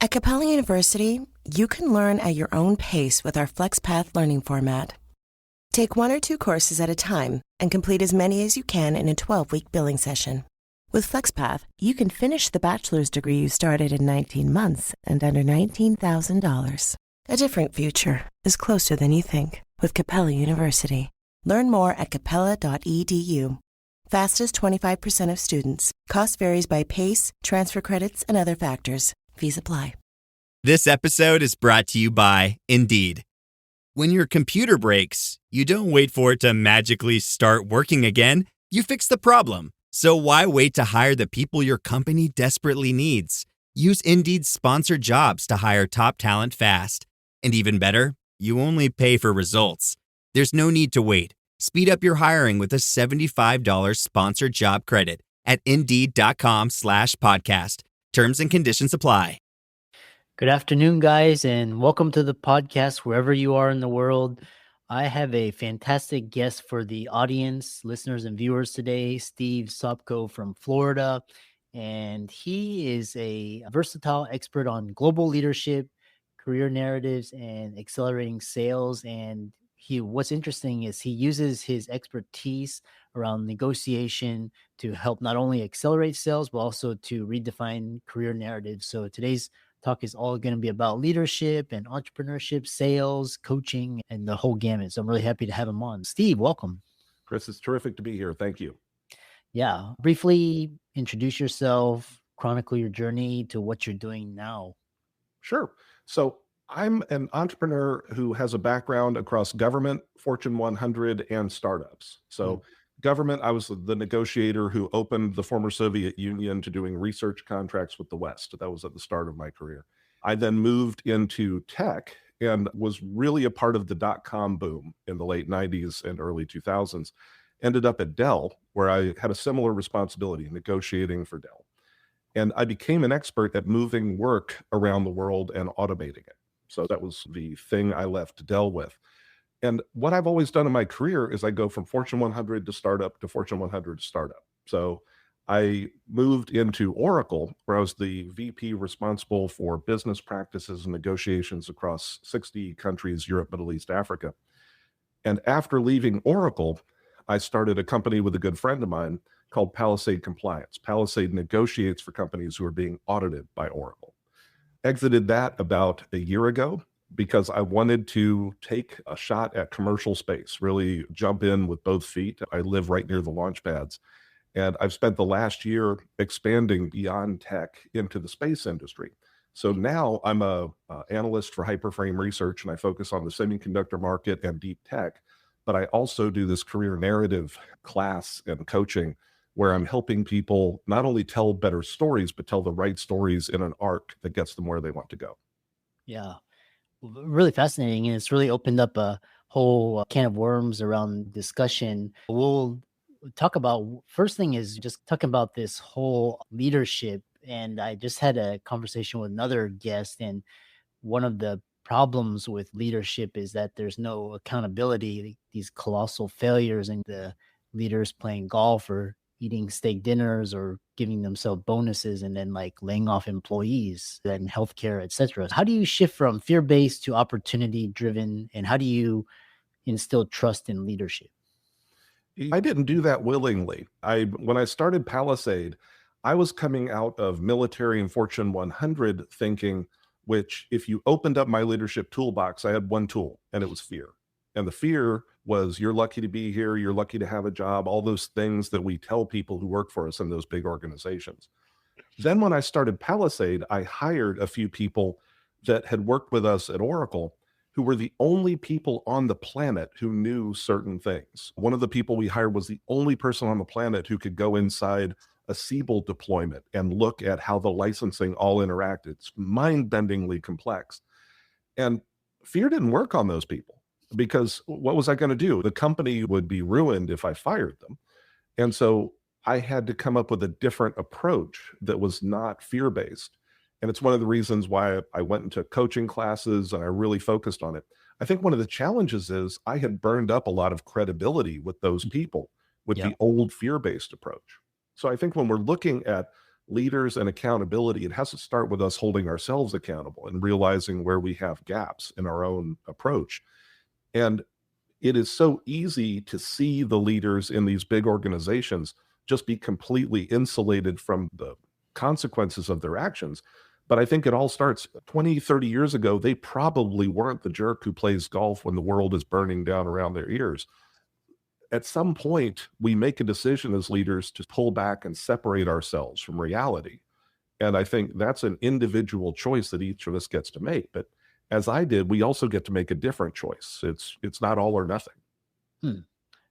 At Capella University, you can learn at your own pace with our FlexPath learning format. Take 1 or 2 courses at a time and complete as many as you can in a 12-week billing session. With FlexPath, you can finish the bachelor's degree you started in 19 months and under $19,000. A different future is closer than you think with Capella University. Learn more at capella.edu. Fastest 25% of students. Cost varies by pace, transfer credits, and other factors. Fees apply. This episode is brought to you by Indeed. When your computer breaks, you don't wait for it to magically start working again. You fix the problem. So why wait to hire the people your company desperately needs? Use Indeed's sponsored jobs to hire top talent fast. And even better, you only pay for results. There's no need to wait. Speed up your hiring with a $75 sponsored job credit at Indeed.com/podcast. Terms and conditions apply. Good afternoon, guys, and welcome to the podcast wherever you are in the world. I have a fantastic guest for the audience, listeners, and viewers today, Steve Sopko from Florida. And he is a versatile expert on global leadership, career narratives, and accelerating sales. And what's interesting is he uses his expertise around negotiation to help not only accelerate sales, but also to redefine career narratives. So today's talk is all going to be about leadership and entrepreneurship, sales, coaching, and the whole gamut. So I'm really happy to have him on. Steve, welcome. Chris, it's terrific to be here. Thank you. Yeah. Briefly introduce yourself, chronicle your journey to what you're doing now. Sure. So I'm an entrepreneur who has a background across government, Fortune 100, and startups. So government, I was the negotiator who opened the former Soviet Union to doing research contracts with the West. That was at the start of my career. I then moved into tech and was really a part of the dot-com boom in the late 90s and early 2000s. Ended up at Dell, where I had a similar responsibility, negotiating for Dell. And I became an expert at moving work around the world and automating it. So that was the thing I left Dell with. And what I've always done in my career is I go from Fortune 100 to startup to Fortune 100 to startup. So I moved into Oracle, where I was the VP responsible for business practices and negotiations across 60 countries, Europe, Middle East, Africa. And after leaving Oracle, I started a company with a good friend of mine called Palisade Compliance. Palisade negotiates for companies who are being audited by Oracle. Exited that about a year ago because I wanted to take a shot at commercial space, really jump in with both feet. I live right near the launch pads. And I've spent the last year expanding beyond tech into the space industry. So now I'm a analyst for hyperframe research, and I focus on the semiconductor market and deep tech. But I also do this career narrative class and coaching where I'm helping people not only tell better stories, but tell the right stories in an arc that gets them where they want to go. Yeah, really fascinating. And it's really opened up a whole can of worms around discussion. We'll talk about, first thing is just talking about this whole leadership. And I just had a conversation with another guest, and one of the problems with leadership is that there's no accountability, these colossal failures, and the leaders playing golf or eating steak dinners or giving themselves bonuses and then like laying off employees and healthcare, etc. How do you shift from fear-based to opportunity-driven, and how do you instill trust in leadership? I didn't do that willingly. When I started Palisade, I was coming out of military and Fortune 100 thinking, which if you opened up my leadership toolbox, I had one tool, and it was fear. And the fear was, you're lucky to be here, you're lucky to have a job, all those things that we tell people who work for us in those big organizations. Then when I started Palisade, I hired a few people that had worked with us at Oracle who were the only people on the planet who knew certain things. One of the people we hired was the only person on the planet who could go inside a Siebel deployment and look at how the licensing all interacted. It's mind-bendingly complex. And fear didn't work on those people, because what was I going to do? The company would be ruined if I fired them. And so I had to come up with a different approach that was not fear-based. And it's one of the reasons why I went into coaching classes and I really focused on it. I think one of the challenges is I had burned up a lot of credibility with those people with the old fear-based approach. So I think when we're looking at leaders and accountability, it has to start with us holding ourselves accountable and realizing where we have gaps in our own approach. And it is so easy to see the leaders in these big organizations just be completely insulated from the consequences of their actions. But I think it all starts 20, 30 years ago. They probably weren't the jerk who plays golf when the world is burning down around their ears. At some point, we make a decision as leaders to pull back and separate ourselves from reality. And I think that's an individual choice that each of us gets to make. But as I did, we also get to make a different choice. It's not all or nothing.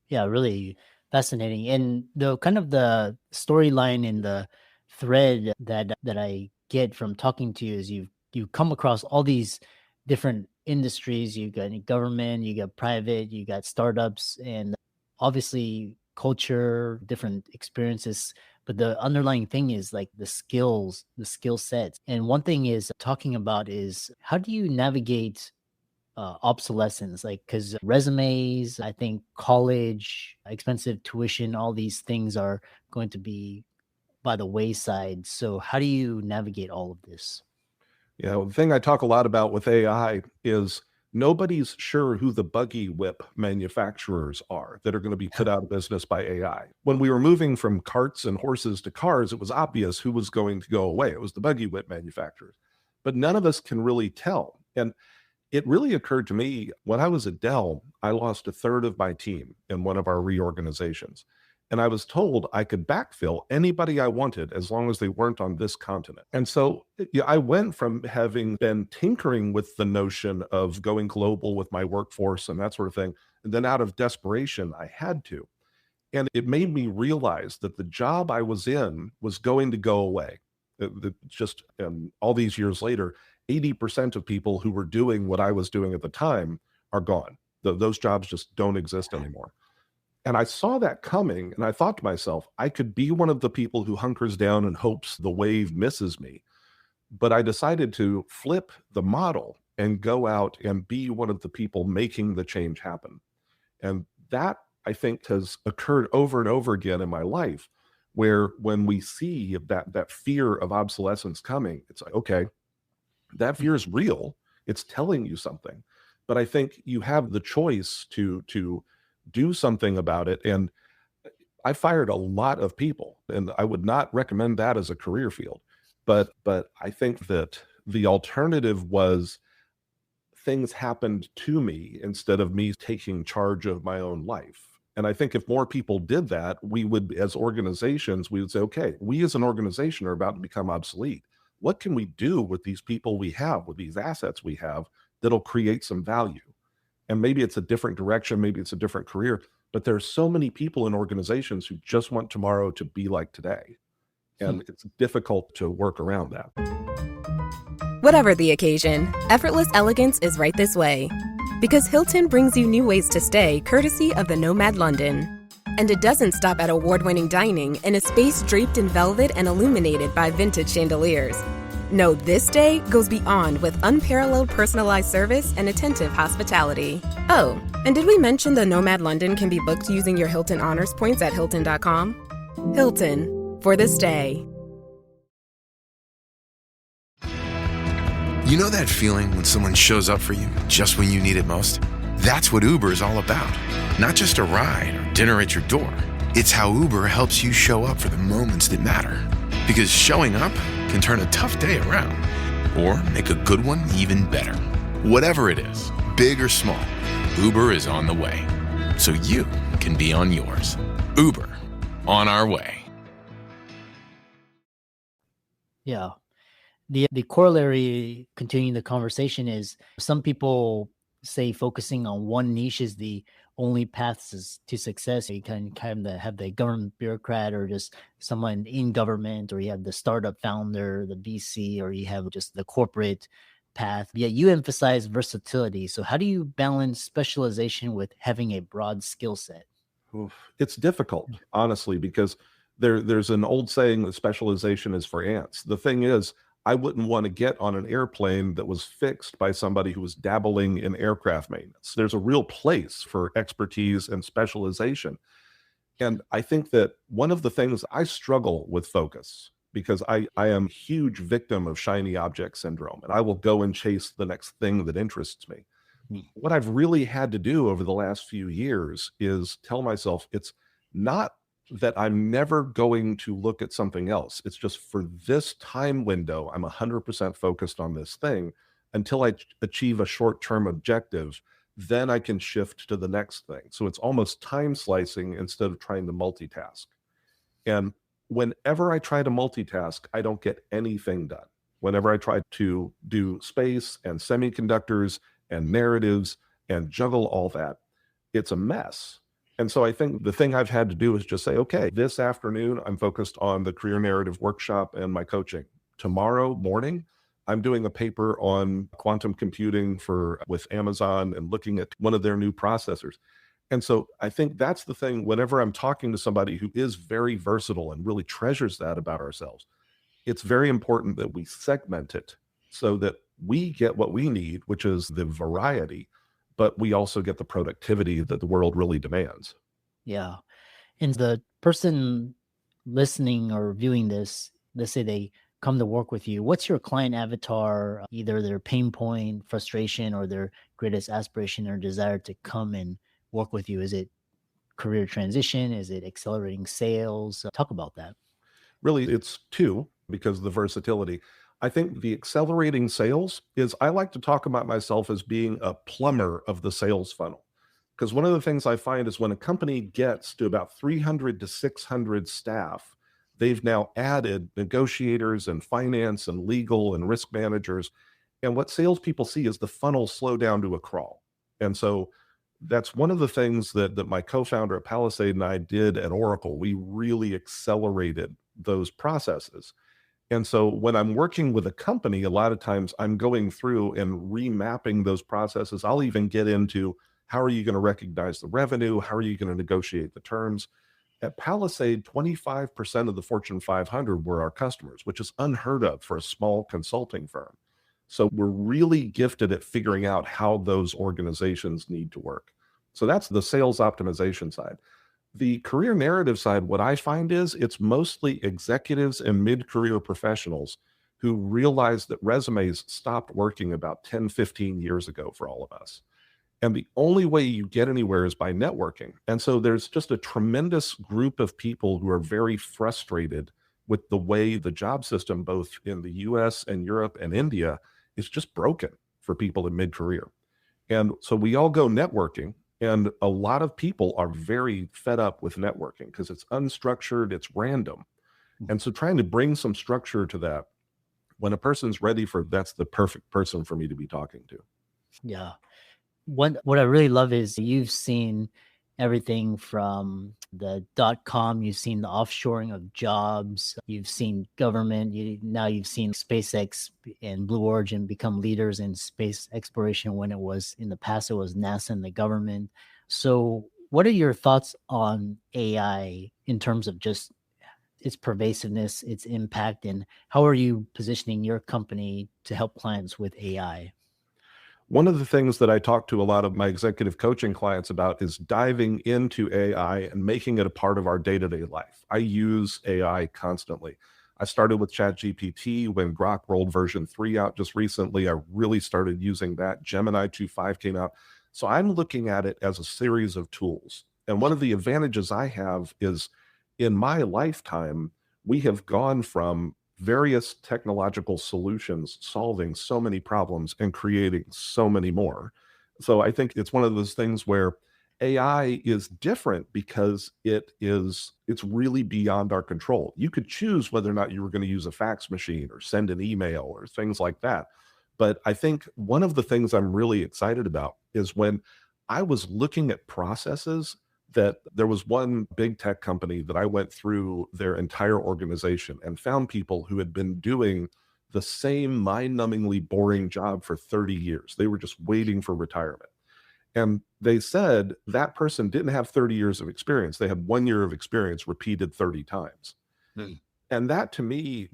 Yeah, really fascinating. And the kind of the storyline in the thread that I get from talking to you is you come across all these different industries. You got government, you got private, you got startups, and obviously culture, different experiences. But the underlying thing is like the skills, the skill sets. And one thing is talking about is how do you navigate obsolescence? Like, because resumes, I think college, expensive tuition, all these things are going to be by the wayside. So how do you navigate all of this? The thing I talk a lot about with AI is nobody's sure who the buggy whip manufacturers are that are going to be put out of business by AI. When we were moving from carts and horses to cars, it was obvious who was going to go away. It was the buggy whip manufacturers. But none of us can really tell. And it really occurred to me when I was at Dell, I lost a third of my team in one of our reorganizations. And I was told I could backfill anybody I wanted as long as they weren't on this continent. And so I went from having been tinkering with the notion of going global with my workforce and that sort of thing. And then out of desperation, I had to. And it made me realize that the job I was in was going to go away. Just all these years later, 80% of people who were doing what I was doing at the time are gone. Those jobs just don't exist anymore. And I saw that coming, and I thought to myself, I could be one of the people who hunkers down and hopes the wave misses me. But I decided to flip the model and go out and be one of the people making the change happen. And that, I think, has occurred over and over again in my life, where when we see that fear of obsolescence coming, it's like, okay, that fear is real. It's telling you something. But I think you have the choice to do something about it. And I fired a lot of people, and I would not recommend that as a career field. But I think that the alternative was things happened to me instead of me taking charge of my own life. And I think if more people did that, we would, as organizations, we would say, okay, we as an organization are about to become obsolete. What can we do with these people we have, with these assets we have, that'll create some value? And maybe it's a different direction, maybe it's a different career, but there's so many people in organizations who just want tomorrow to be like today. And it's difficult to work around that. Whatever the occasion, effortless elegance is right this way. Because Hilton brings you new ways to stay courtesy of the Nomad London. And it doesn't stop at award-winning dining in a space draped in velvet and illuminated by vintage chandeliers. No, this day goes beyond with unparalleled personalized service and attentive hospitality. Oh, and did we mention the Nomad London can be booked using your Hilton Honors points at Hilton.com? Hilton, for the stay. You know that feeling when someone shows up for you just when you need it most? That's what Uber is all about. Not just a ride or dinner at your door. It's how Uber helps you show up for the moments that matter. Because showing up can turn a tough day around or make a good one even better. Whatever it is, big or small, Uber is on the way. So you can be on yours. Uber, on our way. Yeah. The corollary, continuing the conversation, is some people say focusing on one niche is the only paths to success. You can kind of have the government bureaucrat or just someone in government, or you have the startup founder, the VC, or you have just the corporate path. Yet you emphasize versatility. So how do you balance specialization with having a broad skill set? It's difficult, honestly, because there's an old saying that specialization is for ants. The thing is, I wouldn't want to get on an airplane that was fixed by somebody who was dabbling in aircraft maintenance. There's a real place for expertise and specialization. And I think that one of the things I struggle with focus, because I am a huge victim of shiny object syndrome, and I will go and chase the next thing that interests me. What I've really had to do over the last few years is tell myself it's not that I'm never going to look at something else. It's just for this time window, I'm 100% focused on this thing until I achieve a short-term objective. Then I can shift to the next thing. So it's almost time slicing instead of trying to multitask. And whenever I try to multitask, I don't get anything done. Whenever I try to do space and semiconductors and narratives and juggle all that, it's a mess. And so I think the thing I've had to do is just say, okay, this afternoon, I'm focused on the career narrative workshop and my coaching. Tomorrow morning, I'm doing a paper on quantum computing with Amazon and looking at one of their new processors. And so I think that's the thing, whenever I'm talking to somebody who is very versatile and really treasures that about ourselves, it's very important that we segment it so that we get what we need, which is the variety, but we also get the productivity that the world really demands. Yeah. And the person listening or viewing this, let's say they come to work with you, what's your client avatar, either their pain point, frustration, or their greatest aspiration or desire to come and work with you? Is it career transition? Is it accelerating sales? Talk about that. Really, it's two, because of the versatility. I think the accelerating sales is, I like to talk about myself as being a plumber of the sales funnel. Because one of the things I find is when a company gets to about 300 to 600 staff, they've now added negotiators and finance and legal and risk managers. And what salespeople see is the funnel slow down to a crawl. And so that's one of the things that my co-founder at Palisade and I did at Oracle. We really accelerated those processes. And so when I'm working with a company, a lot of times I'm going through and remapping those processes. I'll even get into, how are you going to recognize the revenue? How are you going to negotiate the terms? At Palisade, 25% of the Fortune 500 were our customers, which is unheard of for a small consulting firm. So we're really gifted at figuring out how those organizations need to work. So that's the sales optimization side. The career narrative side, what I find is it's mostly executives and mid-career professionals who realize that resumes stopped working about 10, 15 years ago for all of us. And the only way you get anywhere is by networking. And so there's just a tremendous group of people who are very frustrated with the way the job system, both in the US and Europe and India, is just broken for people in mid-career. And so we all go networking. And a lot of people are very fed up with networking because it's unstructured, it's random. And so trying to bring some structure to that, when a person's ready that's the perfect person for me to be talking to. Yeah. What I really love is you've seen everything from the .com, you've seen the offshoring of jobs, you've seen government, now you've seen SpaceX and Blue Origin become leaders in space exploration when it was, in the past, it was NASA and the government. So what are your thoughts on AI in terms of just its pervasiveness, its impact, and how are you positioning your company to help clients with AI? One of the things that I talk to a lot of my executive coaching clients about is diving into AI and making it a part of our day-to-day life. I use AI constantly. I started with ChatGPT when Grok rolled version 3 out just recently. I really started using that. Gemini 2.5 came out. So I'm looking at it as a series of tools. And one of the advantages I have is, in my lifetime, we have gone from various technological solutions solving so many problems and creating so many more. So I think it's one of those things where AI is different because it's really beyond our control. You could choose whether or not you were going to use a fax machine or send an email or things like that. But I think one of the things I'm really excited about is when I was looking at processes, that there was one big tech company that I went through their entire organization and found people who had been doing the same mind-numbingly boring job for 30 years. They were just waiting for retirement. And they said that person didn't have 30 years of experience. They had 1 year of experience repeated 30 times. And that, to me,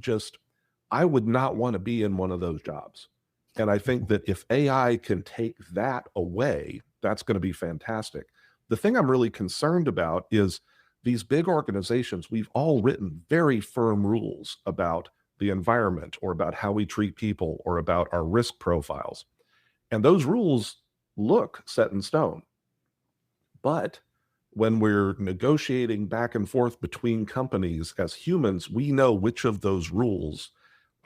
I would not want to be in one of those jobs. And I think that if AI can take that away, that's going to be fantastic. The thing I'm really concerned about is these big organizations, we've all written very firm rules about the environment or about how we treat people or about our risk profiles. And those rules look set in stone. But when we're negotiating back and forth between companies as humans, we know which of those rules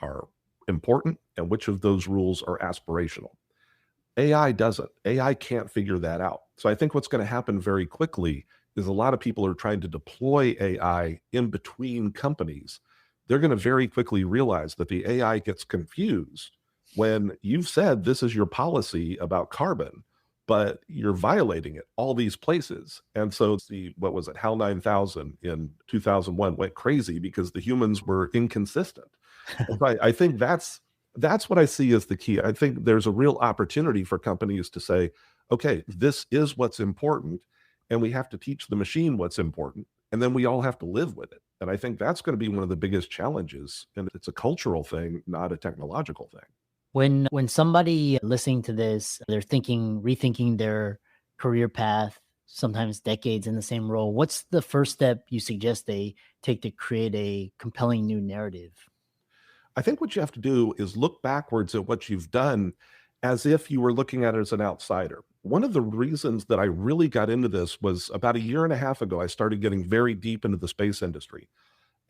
are important and which of those rules are aspirational. AI doesn't. AI can't figure that out. So I think what's going to happen very quickly is a lot of people are trying to deploy AI in between companies. They're going to very quickly realize that the AI gets confused when you've said this is your policy about carbon, but you're violating it all these places. And so what was it, HAL 9000 in 2001 went crazy because the humans were inconsistent. And so I think that's what I see as the key. I think there's a real opportunity for companies to say, okay, this is what's important, and we have to teach the machine what's important, and then we all have to live with it. And I think that's going to be one of the biggest challenges. And it's a cultural thing, not a technological thing. When somebody listening to this, they're rethinking their career path, sometimes decades in the same role, what's the first step you suggest they take to create a compelling new narrative? I think what you have to do is look backwards at what you've done as if you were looking at it as an outsider. One of the reasons that I really got into this was about a year and a half ago, I started getting very deep into the space industry.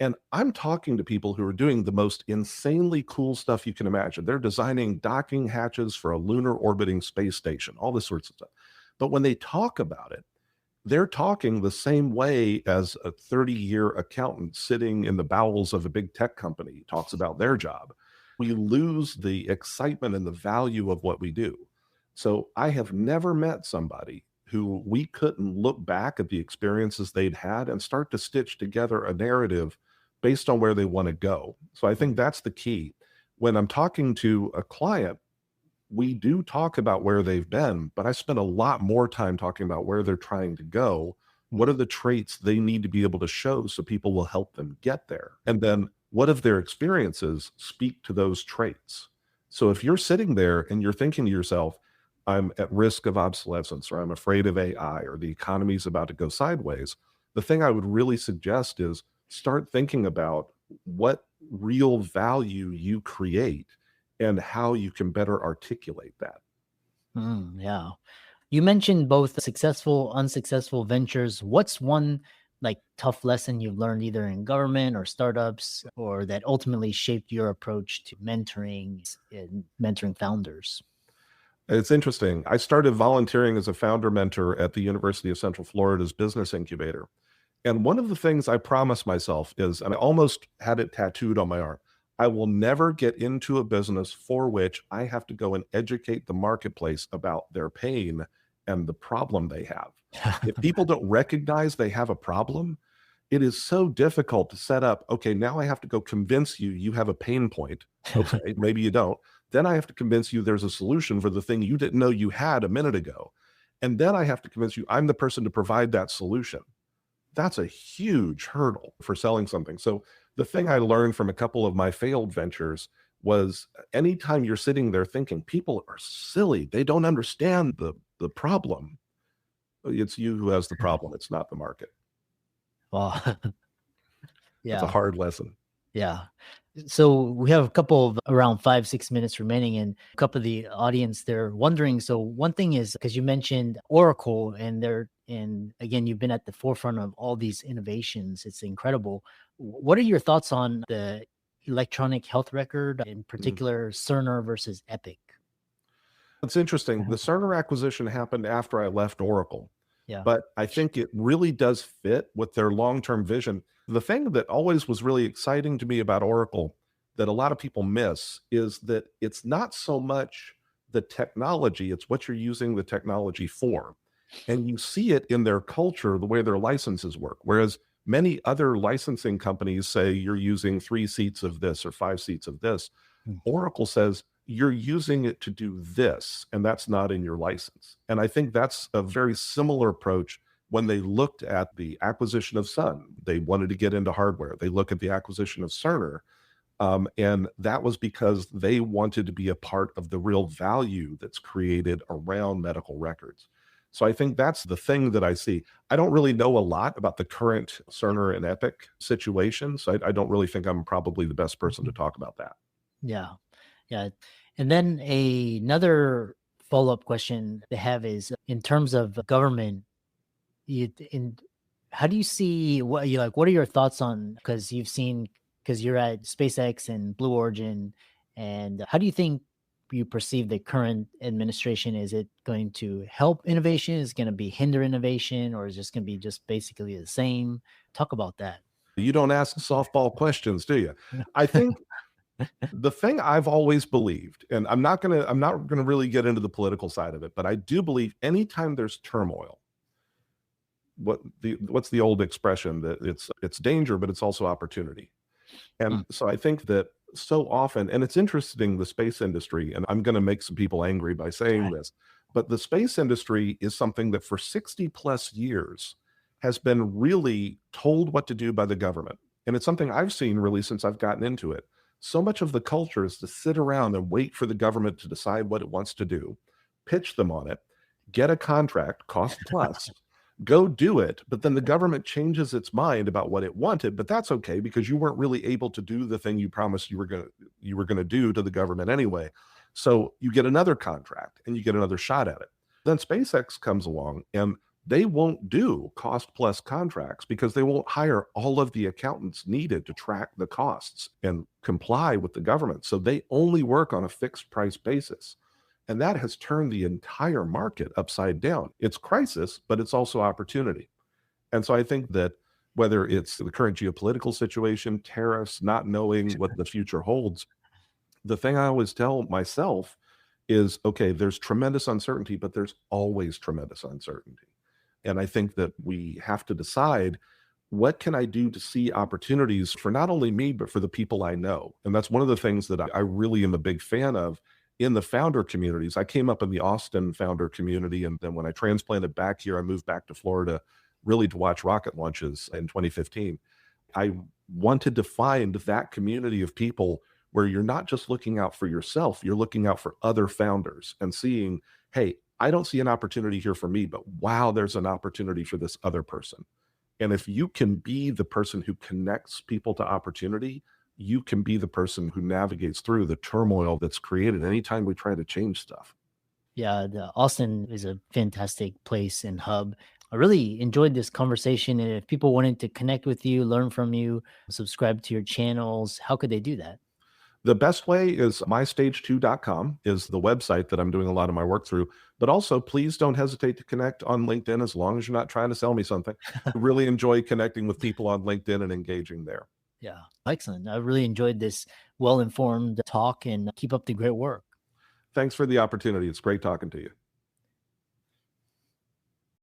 And I'm talking to people who are doing the most insanely cool stuff you can imagine. They're designing docking hatches for a lunar orbiting space station, all this sorts of stuff. But when they talk about it, they're talking the same way as a 30-year accountant sitting in the bowels of a big tech company talks about their job. We lose the excitement and the value of what we do. So I have never met somebody who we couldn't look back at the experiences they'd had and start to stitch together a narrative based on where they want to go. So I think that's the key. When I'm talking to a client, we do talk about where they've been, but I spend a lot more time talking about where they're trying to go. What are the traits they need to be able to show so people will help them get there? And then what of their experiences speak to those traits? So if you're sitting there and you're thinking to yourself, I'm at risk of obsolescence, or I'm afraid of AI, or the economy's about to go sideways, the thing I would really suggest is start thinking about what real value you create and how you can better articulate that. Yeah. You mentioned both successful, unsuccessful ventures. What's one tough lesson you've learned either in government or startups, or that ultimately shaped your approach to mentoring and mentoring founders? It's interesting. I started volunteering as a founder mentor at the University of Central Florida's business incubator. And one of the things I promised myself is, and I almost had it tattooed on my arm, I will never get into a business for which I have to go and educate the marketplace about their pain and the problem they have. If people don't recognize they have a problem, it is so difficult to set up, okay, now I have to go convince you have a pain point. Okay, maybe you don't. Then I have to convince you there's a solution for the thing you didn't know you had a minute ago. And then I have to convince you I'm the person to provide that solution. That's a huge hurdle for selling something. So the thing I learned from a couple of my failed ventures was anytime you're sitting there thinking people are silly, they don't understand the problem. It's you who has the problem. It's not the market. Wow. Yeah. It's a hard lesson. Yeah. So we have a couple of around 5-6 minutes remaining, and a couple of the audience, they're wondering. So one thing is, because you mentioned Oracle, and again, you've been at the forefront of all these innovations. It's incredible. What are your thoughts on the electronic health record, in particular Cerner versus Epic? It's interesting. The Cerner acquisition happened after I left Oracle. Yeah. But I think it really does fit with their long-term vision. The thing that always was really exciting to me about Oracle that a lot of people miss is that it's not so much the technology, it's what you're using the technology for. And you see it in their culture, the way their licenses work. Whereas many other licensing companies say you're using 3 seats of this or 5 seats of this. Oracle says you're using it to do this, and that's not in your license. And I think that's a very similar approach when they looked at the acquisition of Sun. They wanted to get into hardware. They look at the acquisition of Cerner, and that was because they wanted to be a part of the real value that's created around medical records. So I think that's the thing that I see. I don't really know a lot about the current Cerner and Epic situation, so I don't really think I'm probably the best person to talk about that. Yeah. Yeah. And then another follow-up question they have is in terms of government, in how do you see what you like? What are your thoughts on, because you're at SpaceX and Blue Origin, and how do you think you perceive the current administration? Is it going to help innovation? Is it going to be hinder innovation, or is it just going to be just basically the same? Talk about that. You don't ask softball questions, do you? I think the thing I've always believed, and I'm not gonna really get into the political side of it, but I do believe anytime there's turmoil, what's the old expression that it's danger, but it's also opportunity. And so I think that so often, and it's interesting, the space industry, and I'm going to make some people angry by saying this, but the space industry is something that for 60 plus years has been really told what to do by the government. And it's something I've seen really since I've gotten into it. So much of the culture is to sit around and wait for the government to decide what it wants to do, pitch them on it, get a contract, cost plus, go do it. But then the government changes its mind about what it wanted, but that's okay because you weren't really able to do the thing you promised you were going to do to the government anyway. So you get another contract and you get another shot at it. Then SpaceX comes along and they won't do cost plus contracts because they won't hire all of the accountants needed to track the costs and comply with the government. So they only work on a fixed price basis. And that has turned the entire market upside down. It's crisis, but it's also opportunity. And so I think that whether it's the current geopolitical situation, tariffs, not knowing what the future holds, the thing I always tell myself is, okay, there's tremendous uncertainty, but there's always tremendous uncertainty. And I think that we have to decide, what can I do to see opportunities for not only me, but for the people I know? And that's one of the things that I really am a big fan of in the founder communities. I came up in the Austin founder community. And then when I transplanted back here, I moved back to Florida really to watch rocket launches in 2015. I wanted to find that community of people where you're not just looking out for yourself, you're looking out for other founders and seeing, hey, I don't see an opportunity here for me, but wow, there's an opportunity for this other person. And if you can be the person who connects people to opportunity, you can be the person who navigates through the turmoil that's created anytime we try to change stuff. Yeah, Austin is a fantastic place and hub. I really enjoyed this conversation. And if people wanted to connect with you, learn from you, subscribe to your channels, how could they do that? The best way is mystage2.com is the website that I'm doing a lot of my work through. But also, please don't hesitate to connect on LinkedIn as long as you're not trying to sell me something. I really enjoy connecting with people on LinkedIn and engaging there. Yeah, excellent. I really enjoyed this well-informed talk, and keep up the great work. Thanks for the opportunity. It's great talking to you.